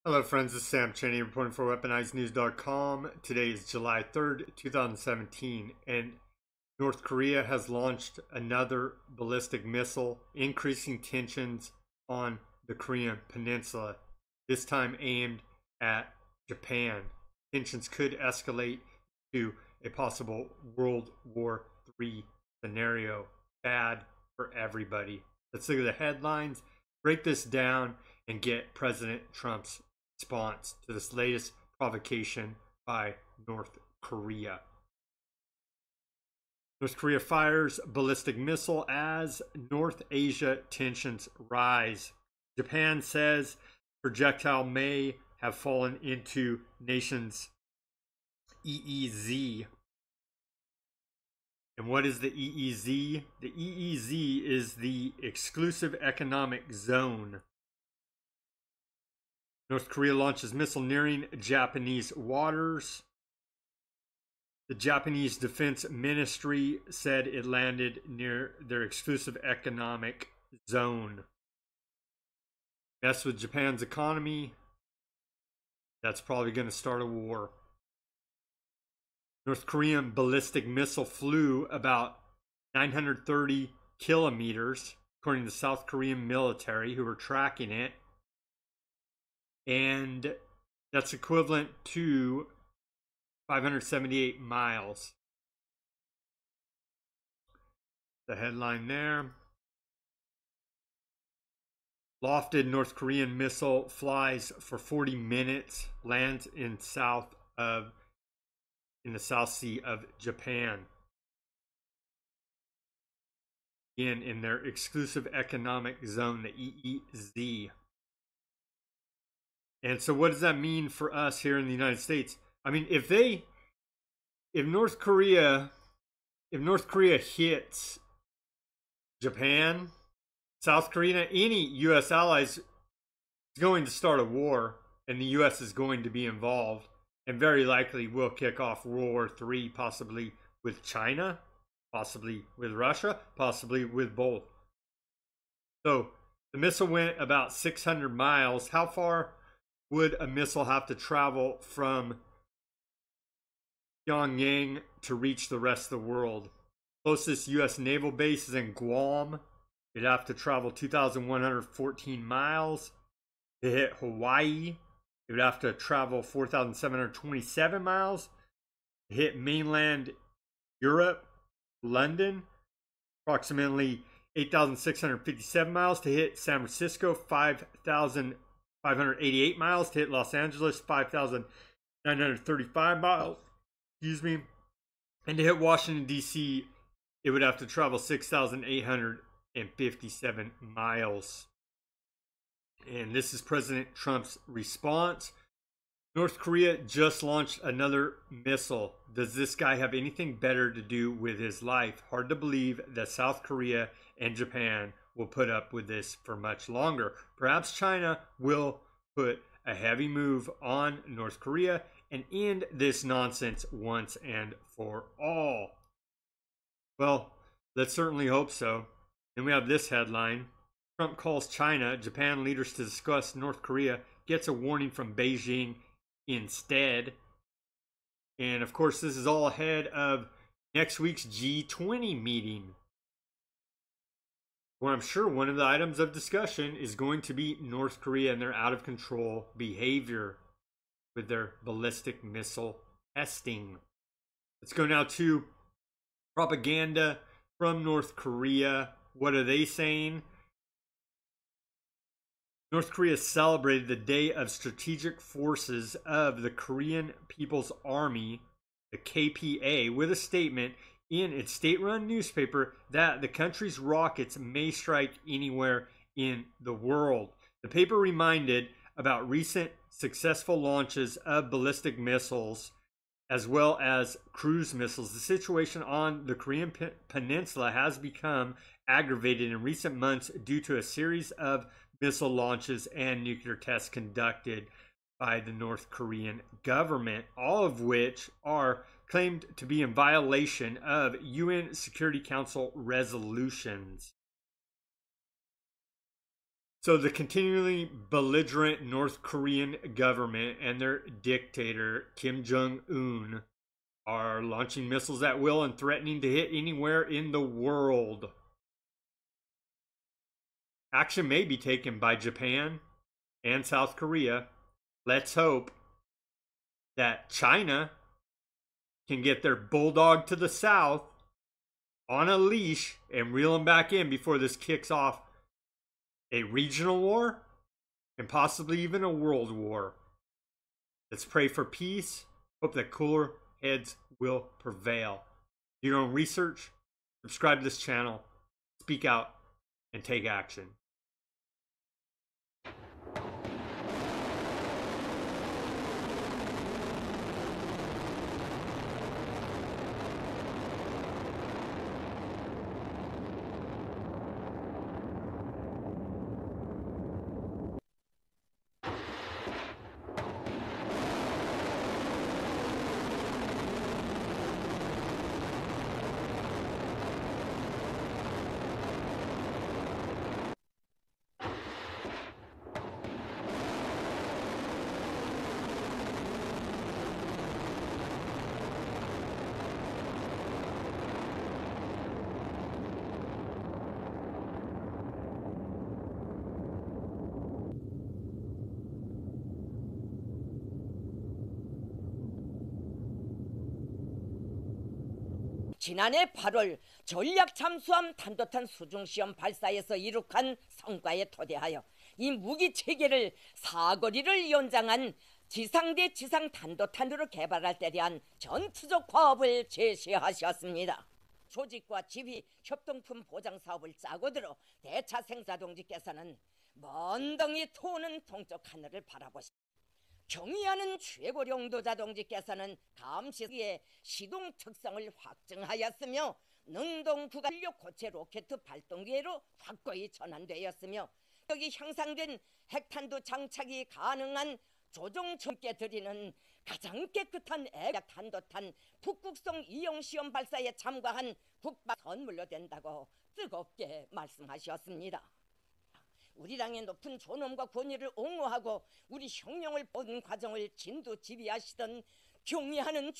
Hello friends, this is Sam Cheney reporting for WeaponizedNews.com. Today is July 3rd, 2017, and North Korea has launched another ballistic missile, increasing tensions on the Korean peninsula, this time aimed at Japan. Tensions could escalate to a possible World War III scenario. Bad for everybody. Let's look at the headlines, break this down, and get President Trump's response to this latest provocation by North Korea. North Korea fires ballistic missile as North Asia tensions rise. Japan says projectile may have fallen into nation's EEZ. And what is the EEZ? The EEZ is the exclusive economic zone. North Korea launches missile nearing Japanese waters. The Japanese Defense Ministry said it landed near their exclusive economic zone. Mess with Japan's economy, that's probably going to start a war. North Korean ballistic missile flew about 930 kilometers, according to the South Korean military, who were tracking it. And that's equivalent to 578 miles. The headline there. Lofted North Korean missile flies for 40 minutes, lands in the South Sea of Japan. Again, in their exclusive economic zone, the EEZ. And so what does that mean for us here in the United States? I mean, if North Korea hits Japan, South Korea, any US allies, is going to start a war, and the US is going to be involved, and very likely will kick off World War III, possibly with China, possibly with Russia, possibly with both. So the missile went about 600 miles. How far would a missile have to travel from Pyongyang to reach the rest of the world? Closest U.S. naval base is in Guam. It'd have to travel 2,114 miles. To hit Hawaii, it would have to travel 4,727 miles. To hit mainland Europe, London, approximately 8,657 miles. To hit San Francisco, 5,588 miles. To hit Los Angeles, 5,935 miles. Excuse me. And to hit Washington, D.C., it would have to travel 6,857 miles. And this is President Trump's response. North Korea just launched another missile. Does this guy have anything better to do with his life? Hard to believe that South Korea and Japan will put up with this for much longer. Perhaps China will put a heavy move on North Korea and end this nonsense once and for all. Well, let's certainly hope so. Then we have this headline. Trump calls China, Japan leaders to discuss North Korea, gets a warning from Beijing instead. And of course, this is all ahead of next week's G20 meeting, where I'm sure one of the items of discussion is going to be North Korea and their out of control behavior with their ballistic missile testing. Let's go now to propaganda from North Korea. What are they saying? North Korea celebrated the Day of Strategic Forces of the Korean People's Army, the KPA, with a statement in its state-run newspaper that the country's rockets may strike anywhere in the world. The paper reminded about recent successful launches of ballistic missiles as well as cruise missiles. The situation on the Korean Peninsula has become aggravated in recent months due to a series of missile launches and nuclear tests conducted by the North Korean government, all of which are claimed to be in violation of UN Security Council resolutions. So the continually belligerent North Korean government and their dictator, Kim Jong-un, are launching missiles at will and threatening to hit anywhere in the world. Action may be taken by Japan and South Korea. Let's hope that China can get their bulldog to the south on a leash and reel them back in before this kicks off a regional war and possibly even a world war. Let's pray for peace. Hope that cooler heads will prevail. Do your own research, subscribe to this channel, speak out, and take action. 지난해 8월 전략 잠수함 탄도탄 수중시험 발사에서 이룩한 성과에 토대하여 이 무기 체계를 사거리를 연장한 지상대 지상 탄도탄으로 개발할 때 대한 전투적 과업을 제시하셨습니다. 조직과 지휘, 협동품 보장 사업을 짜고 들어 대차 생사 동지께서는 먼 덩이 토는 동쪽 하늘을 바라보시. 경의하는 최고령도자 동지께서는 감시기의 시동 특성을 확증하였으며 능동 구간력 고체 로켓 발동기회로 확고히 전환되었으며 여기 향상된 핵탄두 장착이 가능한 조종 전께 드리는 가장 깨끗한 애약 탄도탄 북극성 이용시험 발사에 참가한 국방 선물로 된다고 뜨겁게 말씀하셨습니다. 우리 당의 높은 존엄과 권위를 옹호하고 우리 혁명을 본 과정을 진두지휘하시던 경의하는